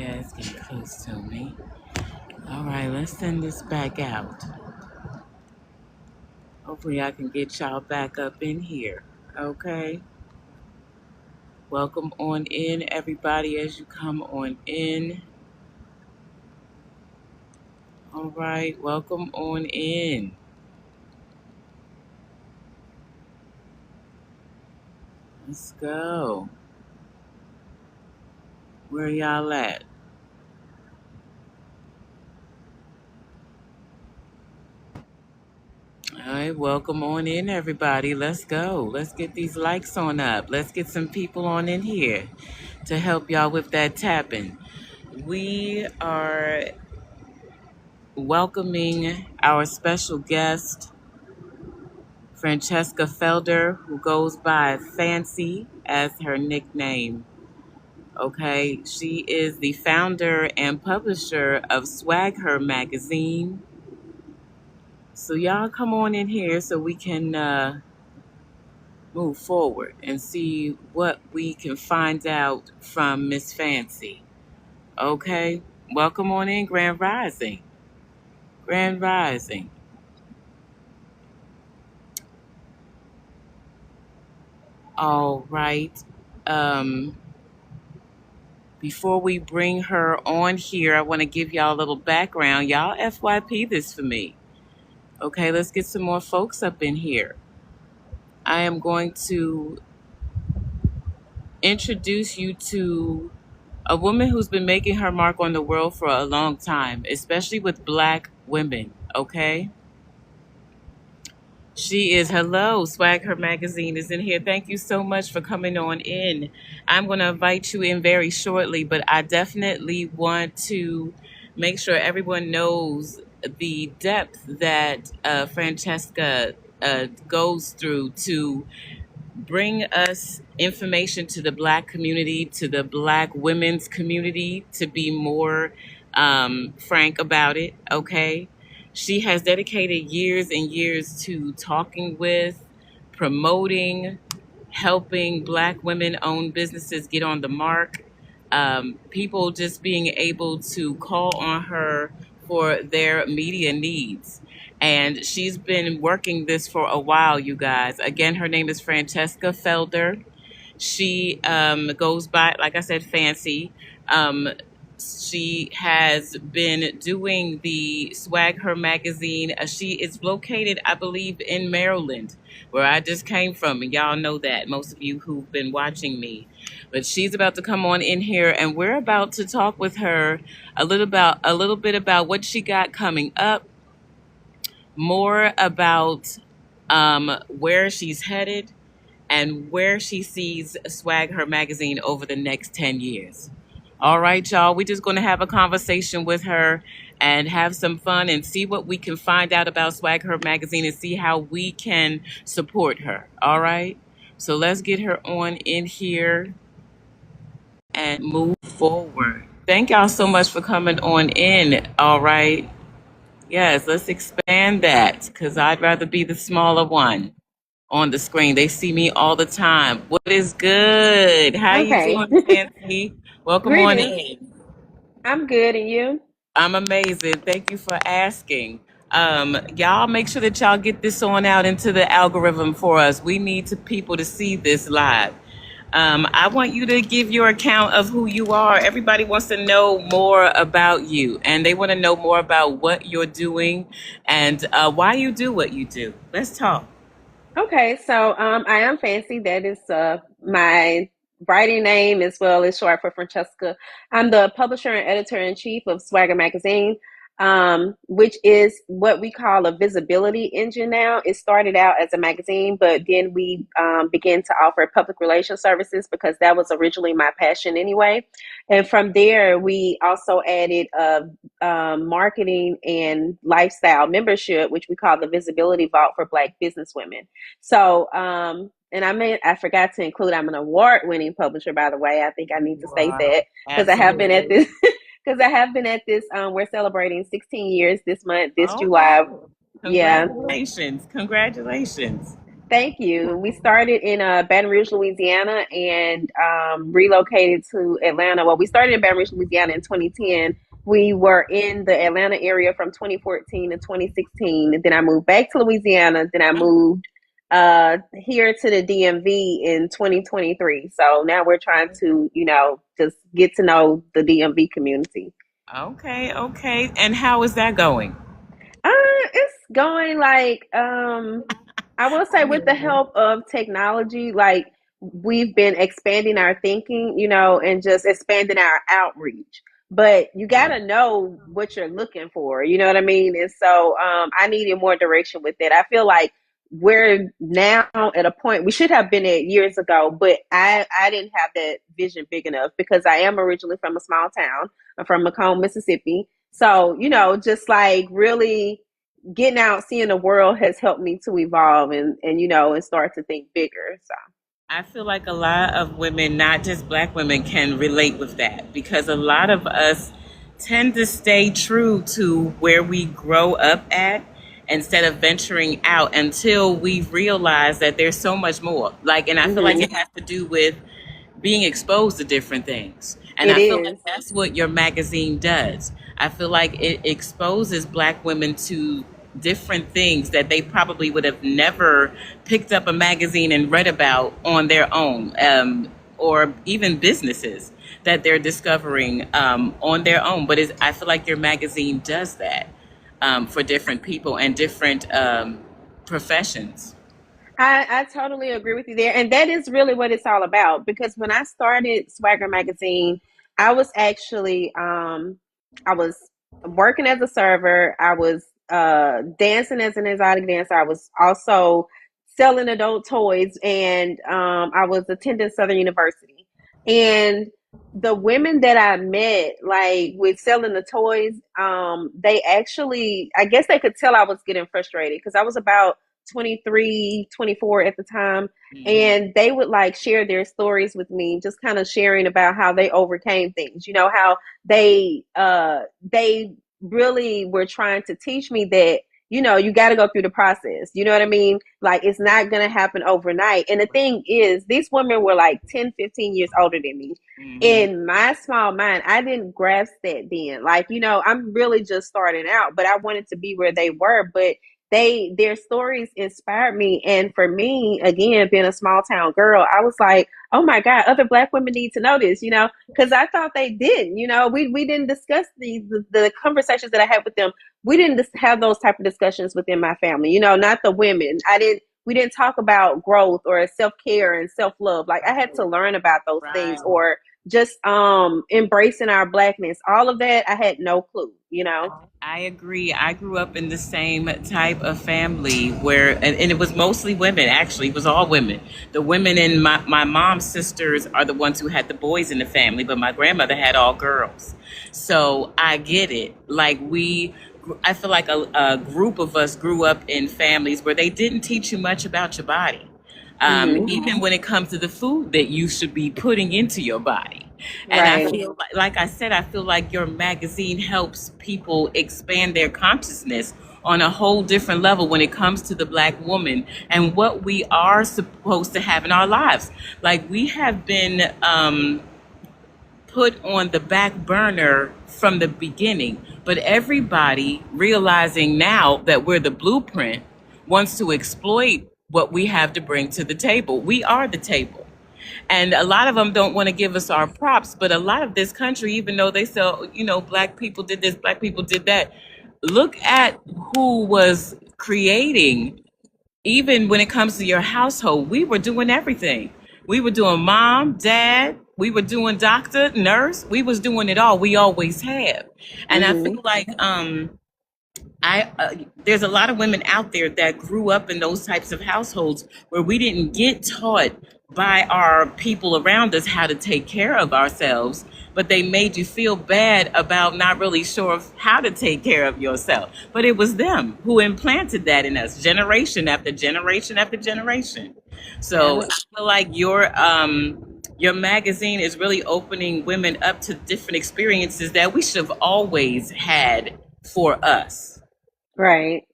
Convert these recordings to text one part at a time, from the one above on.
Yeah, it's getting close to me. All right, let's send this back out. Hopefully, I can get y'all back up in here. Okay. Welcome on in, everybody, as you come on in. All right, welcome on in. Let's go. Where y'all at? All right, welcome on in, everybody. Let's go. Let's get these likes on up. Let's get some people on in here to help y'all with that tapping. We are welcoming our special guest, Francheska Felder, who goes by Fancy as her nickname. Okay, she is the founder and publisher of SwagHer Magazine. So y'all come on in here so we can move forward and see what we can find out from Miss Fancy. Okay, welcome on in, Grand Rising. Grand Rising. All right. Um, Before we bring her on here, I want to give y'all a little background. Y'all FYP this for me. Okay, let's get some more folks up in here. I am going to introduce you to a woman who's been making her mark on the world for a long time, especially with Black women. Okay? She is, hello, SwagHer Magazine is in here. Thank you so much for coming on in. I'm going to invite you in very shortly, but I definitely want to make sure everyone knows the depth that Francheska goes through to bring us information to the Black community, to the Black women's community, to be more frank about it, okay? She has dedicated years and years to talking with, promoting, helping Black women owned businesses get on the mark. People just being able to call on her for their media needs. And she's been working this for a while, you guys. Again, her name is Francheska Felder. She goes by, like I said, Fancy. Um, she has been doing the SwagHer magazine. She is located, I believe, in Maryland, where I just came from. And y'all know that, most of you who've been watching me. But she's about to come on in here, and we're about to talk with her a little bit about what she got coming up, more about where she's headed, and where she sees SwagHer Magazine over the next 10 years. All right, y'all, we're just going to have a conversation with her and have some fun and see what we can find out about SwagHer Magazine and see how we can support her. All right, so let's get her on in here and move forward. Thank y'all so much for coming on in. All right. Yes, let's expand that because I'd rather be the smaller one on the screen. They see me all the time. What is good? How you Okay. doing, Nancy? Welcome on Greetings. in. I'm good, and you? I'm amazing. Thank you for asking. Y'all make sure that y'all get this on out into the algorithm for us. We need people to see this live. I want you to give your account of who you are. Everybody wants to know more about you, and they want to know more about what you're doing and why you do what you do. Let's talk. Okay, so I am Fancy. That is my writing name as well as short for Francesca. I'm the publisher and editor in chief of SwagHer Magazine, which is what we call a visibility engine now. It started out as a magazine, but then we began to offer public relations services because that was originally my passion anyway. And from there, we also added marketing and lifestyle membership, which we call the Visibility Vault for Black business women. So, and I forgot to include, I'm an award-winning publisher, by the way. I think I need to state Wow, that because I have been at absolutely. this, because I have been at this. We're celebrating 16 years this month, this Oh, July. wow. Yeah. Congratulations. Congratulations. Thank you. We started in Baton Rouge, Louisiana, and relocated to Atlanta. Well, we started in Baton Rouge, Louisiana in 2010. We were in the Atlanta area from 2014 to 2016. And then I moved back to Louisiana. Then I moved here to the DMV in 2023. So now we're trying to, just get to know the DMV community. Okay, okay. And how is that going? It's going like I will say with the help of technology, like we've been expanding our thinking, and just expanding our outreach. But you got to know what you're looking for, you know what I mean? And so I needed more direction with it. I feel like we're now at a point we should have been at years ago, but I didn't have that vision big enough because I am originally from a small town. I'm from Macomb, Mississippi. So, just like really getting out, seeing the world has helped me to evolve and start to think bigger. So I feel like a lot of women, not just black women, can relate with that because a lot of us tend to stay true to where we grow up at instead of venturing out until we realize that there's so much more. Like, and I feel like mm-hmm. it has to do with being exposed to different things. And It I feel like is. that's what your magazine does. I feel like it exposes black women to different things that they probably would have never picked up a magazine and read about on their own, or even businesses that they're discovering on their own. But I feel like your magazine does that for different people and different professions. I totally agree with you there. And that is really what it's all about. Because when I started SwagHer Magazine, I was actually I was working as a server. I was dancing as an exotic dancer. I was also selling adult toys, and I was attending Southern University. And the women that I met, like with selling the toys, they actually, I guess they could tell I was getting frustrated because I was about 23, 24 at the time. Hmm. And they would like share their stories with me, just kind of sharing about how they overcame things, how they really were trying to teach me that, you got to go through the process. You know what I mean? Like it's not going to happen overnight. And the thing is, these women were like 10, 15 years older than me. Hmm. In my small mind, I didn't grasp that then. Like, I'm really just starting out, but I wanted to be where they were. But their stories inspired me. And for me, again, being a small town girl, I was like, oh my God, other black women need to know this, because I thought they didn't. We didn't discuss the conversations that I had with them. We didn't just have those type of discussions within my family, not the women. We didn't talk about growth or self-care and self-love. Like I had to learn about those Right. things, or just embracing our blackness. All of that, I had no clue. I agree. I grew up in the same type of family where, and it was mostly women, actually. It was all women. The women in my mom's sisters are the ones who had the boys in the family, but my grandmother had all girls. So I get it. Like I feel like a group of us grew up in families where they didn't teach you much about your body. Hmm. Even when it comes to the food that you should be putting into your body. And I Right. feel like I said, I feel like your magazine helps people expand their consciousness on a whole different level when it comes to the black woman and what we are supposed to have in our lives. Like we have been put on the back burner from the beginning, but everybody realizing now that we're the blueprint wants to exploit what we have to bring to the table. We are the table. And a lot of them don't want to give us our props, but a lot of this country, even though they say, black people did this, black people did that, look at who was creating. Even when it comes to your household, we were doing everything. We were doing mom, dad, we were doing doctor, nurse, we was doing it all. We always have. And I Hmm. feel like I there's a lot of women out there that grew up in those types of households where we didn't get taught by our people around us how to take care of ourselves, but they made you feel bad about not really sure of how to take care of yourself. But it was them who implanted that in us, generation after generation after generation. So Yep. I feel like your magazine is really opening women up to different experiences that we should have always had for us. Right.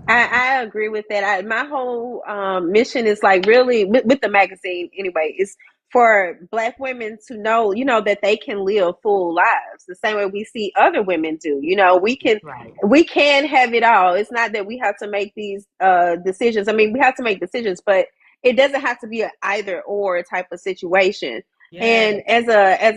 I agree with that. My whole mission is like really with the magazine anyway, is for Black women to know, that they can live full lives the same way we see other women do. Right. We can have it all. It's not that we have to make these decisions. I mean, we have to make decisions, but it doesn't have to be an either or type of situation. Yeah. And as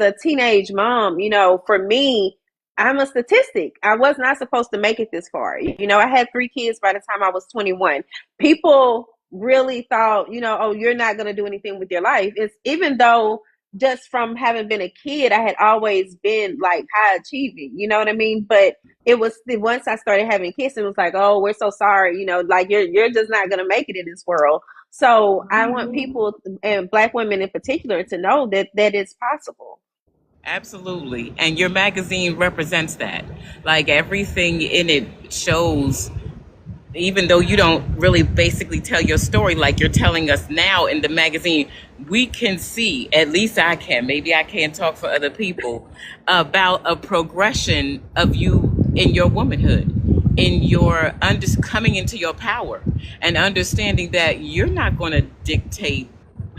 a teenage mom, for me, I'm a statistic. I was not supposed to make it this far. I had 3 kids by the time I was 21. People really thought, oh, you're not going to do anything with your life. It's even though just from having been a kid, I had always been like high achieving, you know what I mean? But it was once I started having kids, it was like, oh, we're so sorry, like you're just not going to make it in this world. So I want people and Black women in particular to know that it's possible. Absolutely. And your magazine represents that. Like everything in it shows, even though you don't really basically tell your story like you're telling us now in the magazine, we can see, at least I can, maybe I can't talk for other people, about a progression of you in your womanhood, in your coming into your power and understanding that you're not going to dictate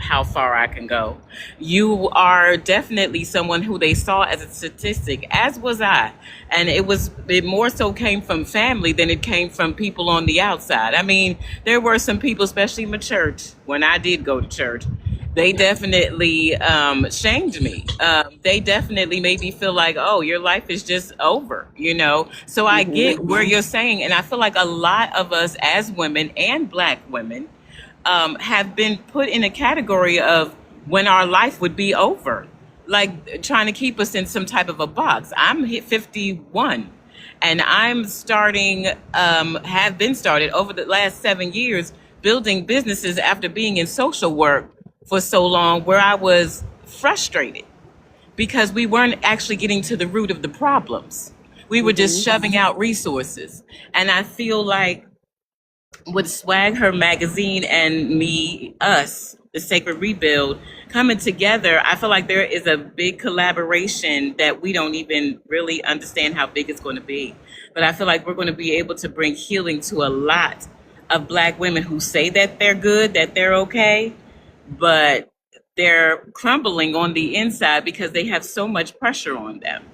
how far I can go. You are definitely someone who they saw as a statistic, as was I. And it more so came from family than it came from people on the outside. I mean, there were some people, especially in my church, when I did go to church, they definitely shamed me. They definitely made me feel like, oh, your life is just over. So I Hmm. get where you're saying. And I feel like a lot of us as women and Black women have been put in a category of when our life would be over, like trying to keep us in some type of a box. I'm hit 51 and I'm starting, have been started over the last 7 years building businesses after being in social work for so long where I was frustrated because we weren't actually getting to the root of the problems. We were just Hmm. shoving out resources. And I feel like with SwagHer Magazine and us, the Sacred Rebuild, coming together, I feel like there is a big collaboration that we don't even really understand how big it's going to be. But I feel like we're going to be able to bring healing to a lot of Black women who say that they're good, that they're okay, but they're crumbling on the inside because they have so much pressure on them.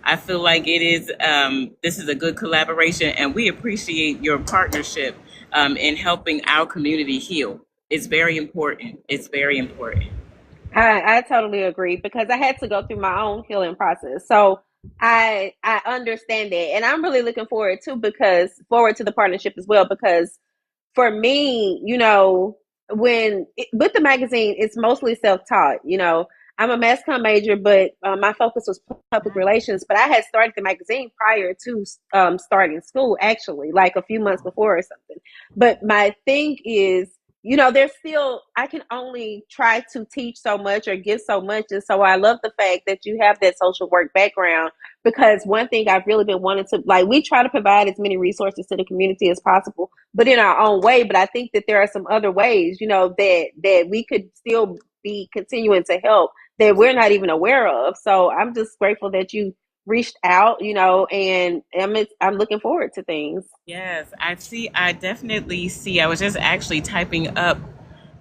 I feel like this is a good collaboration, and we appreciate your partnership in helping our community heal. It's very important. It's very important. I totally agree because I had to go through my own healing process. So I understand that. And I'm really looking forward to the partnership as well because for me, with the magazine, it's mostly self-taught. I'm a mass comm major, but my focus was public relations. But I had started the magazine prior to starting school, actually, like a few months before or something. But my thing is, there's still, I can only try to teach so much or give so much. And so I love the fact that you have that social work background because one thing I've really been wanting to, like, we try to provide as many resources to the community as possible, but in our own way. But I think that there are some other ways, that we could still be continuing to help that we're not even aware of. So I'm just grateful that you reached out, and I'm looking forward to things. Yes, I see. I definitely see. I was just actually typing up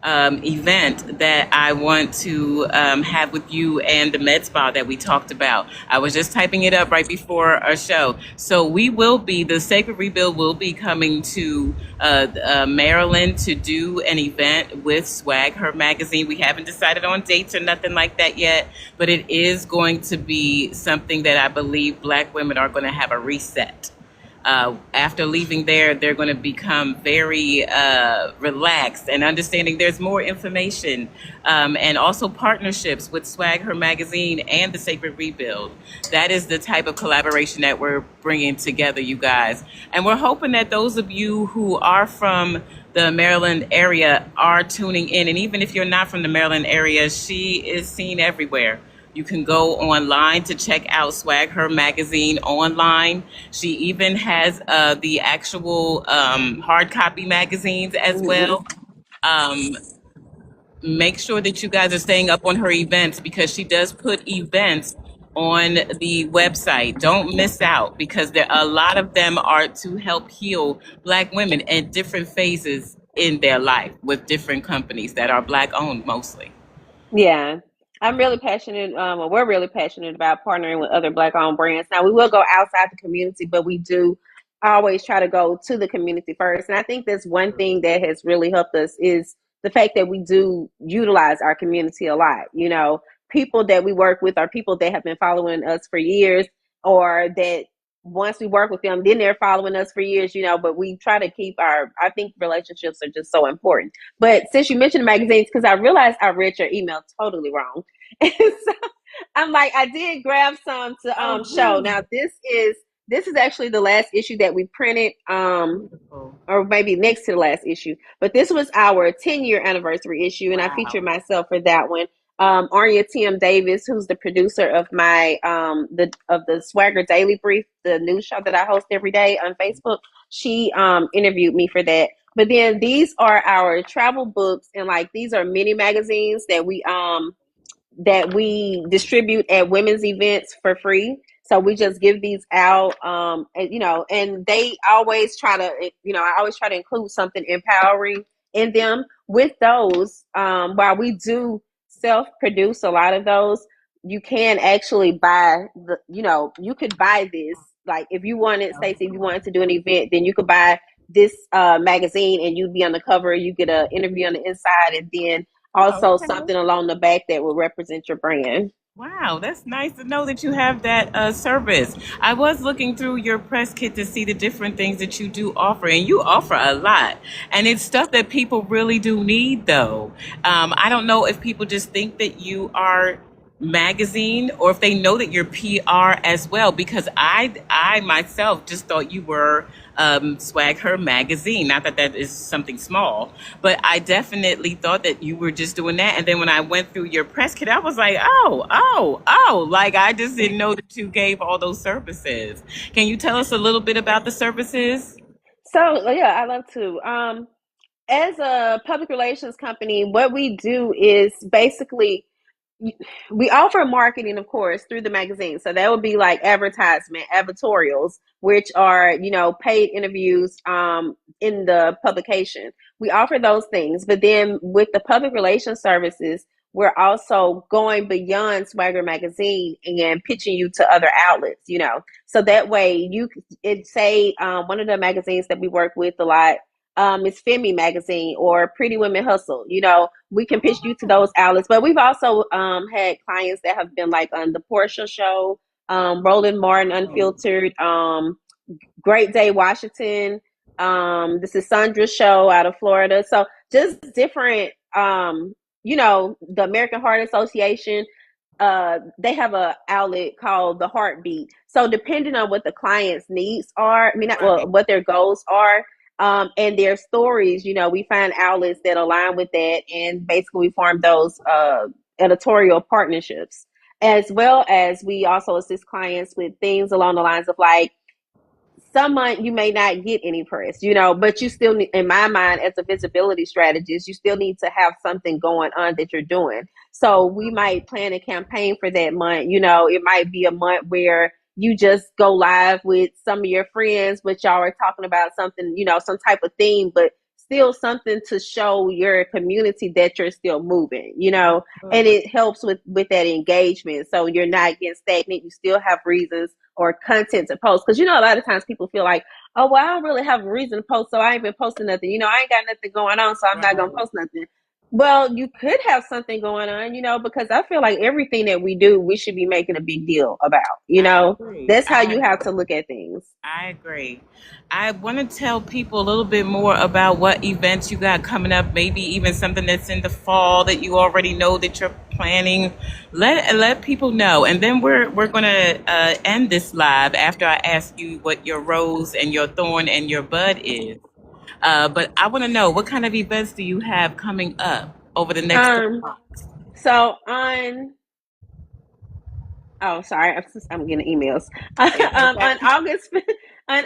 event that I want to have with you and the med spa that we talked about. I was just typing it up right before our show. So the Sacred Rebuild will be coming to Maryland to do an event with SwagHer Magazine. We haven't decided on dates or nothing like that yet, but it is going to be something that I believe Black women are going to have a reset. After leaving there, they're going to become very relaxed and understanding there's more information and also partnerships with SwagHer Magazine and the Sacred Rebuild. That is the type of collaboration that we're bringing together, you guys. And we're hoping that those of you who are from the Maryland area are tuning in. And even if you're not from the Maryland area, she is seen everywhere. You can go online to check out SwagHer Magazine online. She even has the actual hard copy magazines as Mm-hmm. well. Um, Make sure that you guys are staying up on her events because she does put events on the website. Don't miss out because there a lot of them are to help heal Black women at different phases in their life with different companies that are Black owned mostly. Yeah, I'm really passionate. Well, we're really passionate about partnering with other Black-owned brands. Now, we will go outside the community, but we do always try to go to the community first. And I think that's one thing that has really helped us is the fact that we do utilize our community a lot. You know, people that we work with are people that have been following us for years, or that once we work with them, then they're following us for years. You know, but we try to keep our. I think relationships are just so important. But since you mentioned the magazines, because I realized I read your email totally wrong, and so I'm like, I did grab some to Oh, show. good. Now this is actually the last issue that we printed. Beautiful. Or maybe next to the last issue. But this was our 10-year anniversary issue, and I featured Wow. myself for that one. Arya Tim Davis, who's the producer of my the Swagger Daily Brief, the news show that I host every day on Facebook, she interviewed me for that. But then these are our travel books, and like these are mini magazines that we distribute at women's events for free. So we just give these out, and and they always try to, I always try to include something empowering in them. With those, while we do self-produce a lot of those, you can actually buy you could buy this. Like if you wanted, Stacey, if you wanted to do an event, then you could buy this magazine, and you'd be on the cover. You get an interview on the inside, and then Oh, also okay. something along the back that will represent your brand. Wow, that's nice to know that you have that service. I was looking through your press kit to see the different things that you do offer, and you offer a lot. And it's stuff that people really do need, though. I don't know if people just think that you are magazine or if they know that you're PR as well, because I myself just thought you were SwagHer Magazine. Not that that is something small, but I definitely thought that you were just doing that. And then when I went through your press kit, I was like, oh, like I just didn't know that you gave all those services. Can you tell us a little bit about the services? So yeah, I love to. As a public relations company, what we do is basically we offer marketing, of course, through the magazine. So that would be like advertisement, advertorials, which are, paid interviews in the publication. We offer those things. But then with the public relations services, we're also going beyond Swagger Magazine and pitching you to other outlets. So that way it say one of the magazines that we work with a lot is Femi Magazine or Pretty Women Hustle. We can pitch you to those outlets. But we've also had clients that have been like on the Portia Show, Roland Martin Unfiltered, Great Day Washington. This is Sandra's show out of Florida. So just different, the American Heart Association. They have a outlet called the Heartbeat. So depending on what the client's needs are, I mean, well, Right. what their goals are, and their stories, we find outlets that align with that, and basically we form those editorial partnerships, as well as we also assist clients with things along the lines of like some month you may not get any press, but you still need, in my mind, as a visibility strategist, you still need to have something going on that you're doing. So we might plan a campaign for that month. It might be a month where you just go live with some of your friends, but y'all are talking about something, some type of theme, but still something to show your community that you're still moving. And Absolutely. it helps with that engagement. So you're not getting stagnant. You still have reasons or content to post. Because a lot of times people feel like, oh, well, I don't really have a reason to post, so I ain't been posting nothing. I ain't got nothing going on, so I'm not gonna Right. post nothing. Well, you could have something going on, because I feel like everything that we do, we should be making a big deal about. I agree. That's how you have to look at things. I agree. I want to tell people a little bit more about what events you got coming up, maybe even something that's in the fall that you already know that you're planning. Let people know. And then we're going to end this live after I ask you what your rose and your thorn and your bud is. But I want to know, what kind of events do you have coming up over the next 3 Um, months? so on Oh, sorry, I'm getting emails. It's On okay.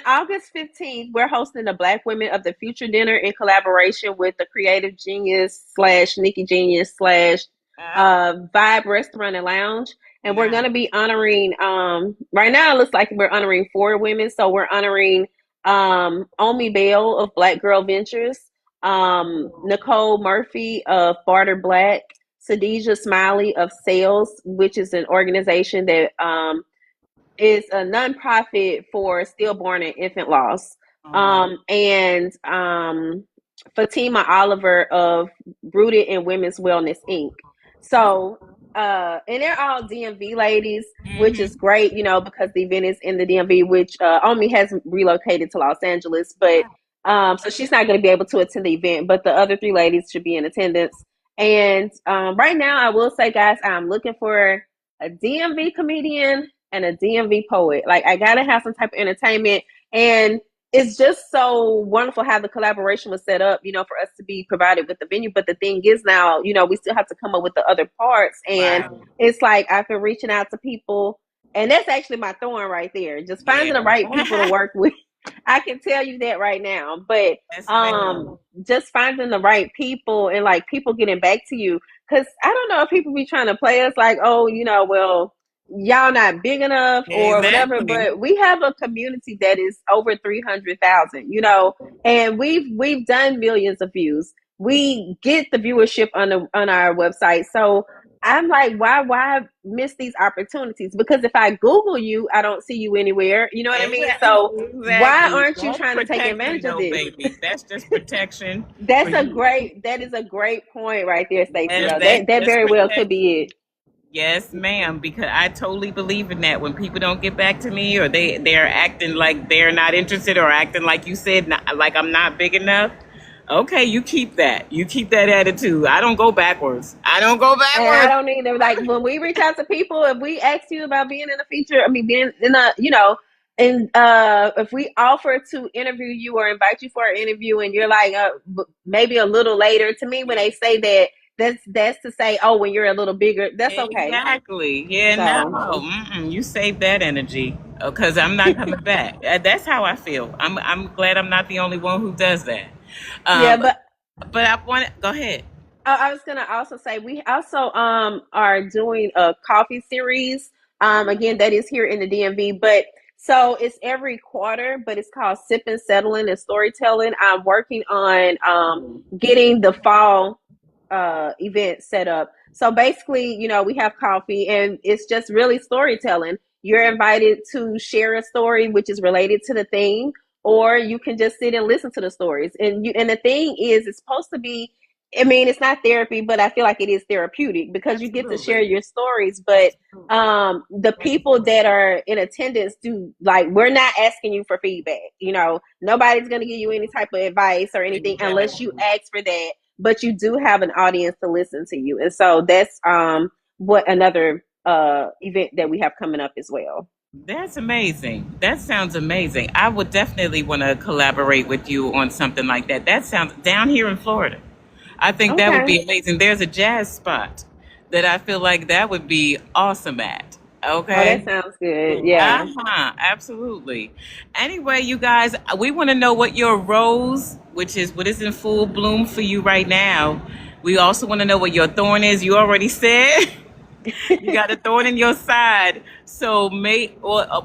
August 15th, we're hosting the Black Women of the Future dinner in collaboration with the Creative Genius slash Nikki Genius slash Uh, Vibe Restaurant and Lounge. And we're going to be honoring, right now it looks like we're honoring 4 women. So we're honoring Omi Bell of Black Girl Ventures, Nicole Murphy of Barter Black, Sadija Smiley of Sales, which is an organization that is a nonprofit for stillborn and infant loss. Oh, wow. And Fatima Oliver of Rooted in Women's Wellness Inc. So, and they're all DMV ladies, which is great, because the event is in the DMV, which Omi has relocated to Los Angeles, but so she's not going to be able to attend the event, but the other 3 ladies should be in attendance. And right now, I will say, guys, I'm looking for a DMV comedian and a DMV poet. Like, I gotta have some type of entertainment, and it's just so wonderful how the collaboration was set up, for us to be provided with the venue. But the thing is now, we still have to come up with the other parts, and it's like I've been reaching out to people, and that's actually my thorn right there, just finding the right people to work with. I can tell you that right now, but just finding the right people and like people getting back to you, because I don't know if people be trying to play us like, oh, well, y'all not big enough or whatever, but we have a community that is over 300,000, and we've done millions of views. We get the viewership on our website. So I'm like, why miss these opportunities? Because if I Google you, I don't see you anywhere. You know what I mean? So why aren't you trying to take advantage of this? Baby. That's just protection. That is a great point right there, Stacey. That very well could be it. Yes, ma'am, because I totally believe in that. When people don't get back to me, or they're acting like they're not interested, or acting like you said, like I'm not big enough. Okay, you keep that. You keep that attitude. I don't go backwards. And I don't either. Like, when we reach out to people, if we ask you about being in a feature, being in a, and if we offer to interview you or invite you for an interview, and you're like, maybe a little later, to me, when they say that, that's to say, oh, when you're a little bigger, that's okay. Exactly. Yeah, so. No. You save that energy, because I'm not coming back. That's how I feel. I'm glad I'm not the only one who does that. But I want to go ahead. I was gonna also say, we also are doing a coffee series. Again, that is here in the DMV, but so it's every quarter, but it's called Sipping, Settling, and Storytelling. I'm working on getting the fall event set up. So basically, we have coffee, and it's just really storytelling. You're invited to share a story which is related to the theme, or you can just sit and listen to the stories. And the thing is, it's supposed to be, it's not therapy, but I feel like it is therapeutic, because you get to share your stories. But the people that are in attendance we're not asking you for feedback. Nobody's going to give you any type of advice or anything unless you ask for that. But you do have an audience to listen to you. And so that's what another event that we have coming up as well. That's amazing. That sounds amazing. I would definitely want to collaborate with you on something like that. That sounds down here in Florida. I think that would be amazing. There's a jazz spot that I feel like that would be awesome at. Okay. Oh, that sounds good. Yeah. Absolutely. Anyway, you guys, we want to know what your rose, which is what is in full bloom for you right now. We also want to know what your thorn is. You already said you got a thorn in your side. So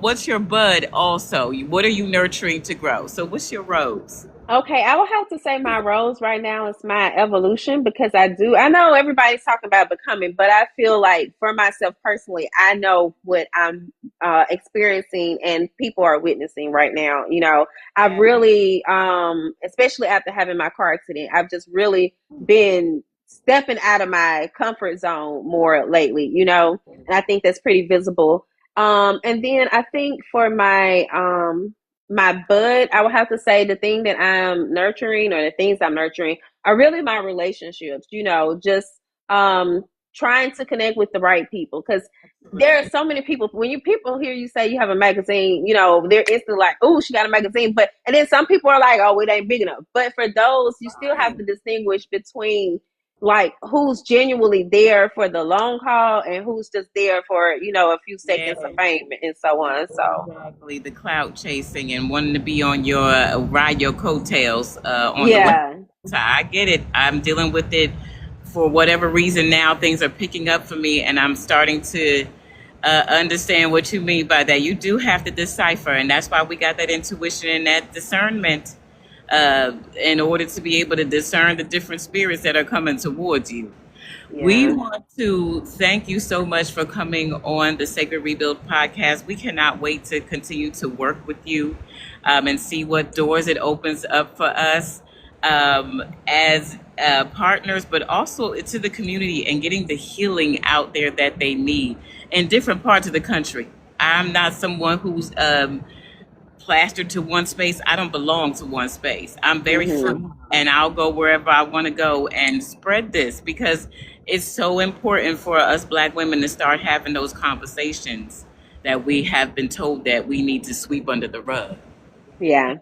what's your bud also? What are you nurturing to grow? So what's your rose? Okay, I will have to say my rose right now is my evolution, because I know everybody's talking about becoming, but I feel like for myself personally, I know what I'm experiencing and people are witnessing right now. I've really, especially after having my car accident, I've just really been stepping out of my comfort zone more lately, and I think that's pretty visible. And then I think for my bud, I would have to say the thing that I'm nurturing, or the things I'm nurturing, are really my relationships, just trying to connect with the right people. Because there are so many people, when people hear you say you have a magazine, they're instantly like, oh, she got a magazine. And then some people are like, oh, it ain't big enough. But for those, you still have to distinguish between like who's genuinely there for the long haul and who's just there for a few seconds of fame and so on. So exactly, the clout chasing and wanting to be on your ride your coattails on the way. So I get it. I'm dealing with it for whatever reason. Now things are picking up for me, and I'm starting to understand what you mean by that. You do have to decipher, and that's why we got that intuition and that discernment in order to be able to discern the different spirits that are coming towards you. We Yeah. want to thank you so much for coming on the Sacred Rebuild podcast. We cannot wait to continue to work with you and see what doors it opens up for us as partners, but also to the community and getting the healing out there that they need in different parts of the country. I'm not someone who's plastered to one space. I don't belong to one space. I'm very free Hmm. and I'll go wherever I want to go and spread this because it's so important for us Black women to start having those conversations that we have been told that we need to sweep under the rug. Yeah,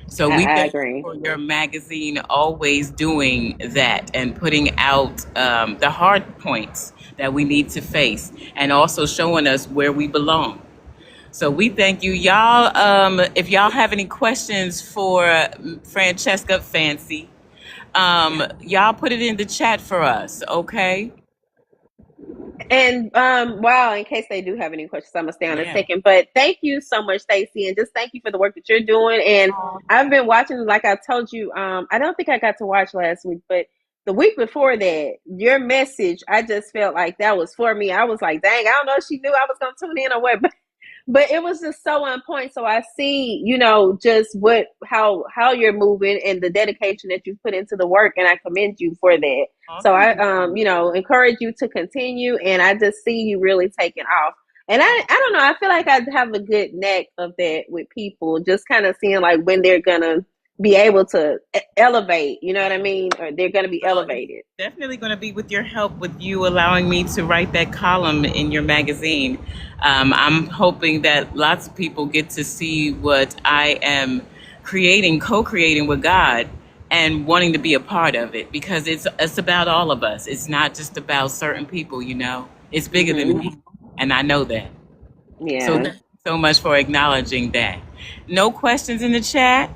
So we I thank you agree. for your magazine always doing that and putting out the hard points that we need to face and also showing us where we belong. So we thank you, y'all. If y'all have any questions for Francheska Fancy, y'all put it in the chat for us, okay? And wow, in case they do have any questions, I'm gonna stay on a Yeah. second. But thank you so much, Stacey, and just thank you for the work that you're doing. And I've been watching, like I told you, I don't think I got to watch last week, but the week before that, your message, I just felt like that was for me. I was like, dang, I don't know if she knew I was gonna tune in or what, but it was just so on point. So I see, just how you're moving and the dedication that you put into the work, and I commend you for that. So I Awesome. encourage you to continue, and I just see you really taking off. And I don't know, I feel like I have a good knack of that with people, just kind of seeing like when they're gonna be able to elevate, you know what I mean, or they're gonna be Well, it's elevated. definitely going to be with your help, with you allowing me to write that column in your magazine. I'm hoping that lots of people get to see what I am creating, co-creating with God, and wanting to be a part of it because it's about all of us. It's not just about certain people, you know. It's bigger than Hmm. me, and I know that. So Yeah. thank you so much for acknowledging that. No questions in the chat.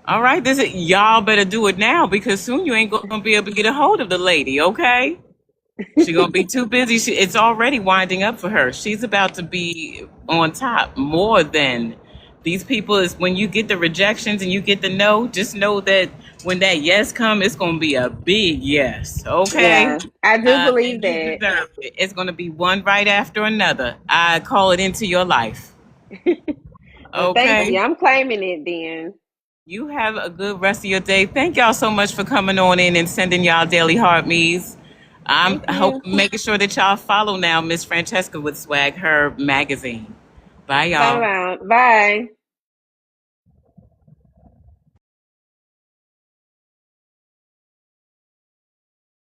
All right, this is, y'all better do it now because soon you ain't gonna be able to get a hold of the lady. Okay, she's gonna be too busy. It's already winding up for her. She's about to be on top more than these people. Is when you get the rejections and you get the no, just know that when that yes come, it's gonna be a big yes. Okay, Yeah, I do believe and you that. deserve it. It's gonna be one right after another. I call it into your life. Well, thank Okay. you. I'm claiming it then. You have a good rest of your day. Thank y'all so much for coming on in and sending y'all daily heart me's. I'm Thank hope you. making sure that y'all follow now Miss Francesca with SwagHer Magazine. Bye Bye y'all. bye. Bye.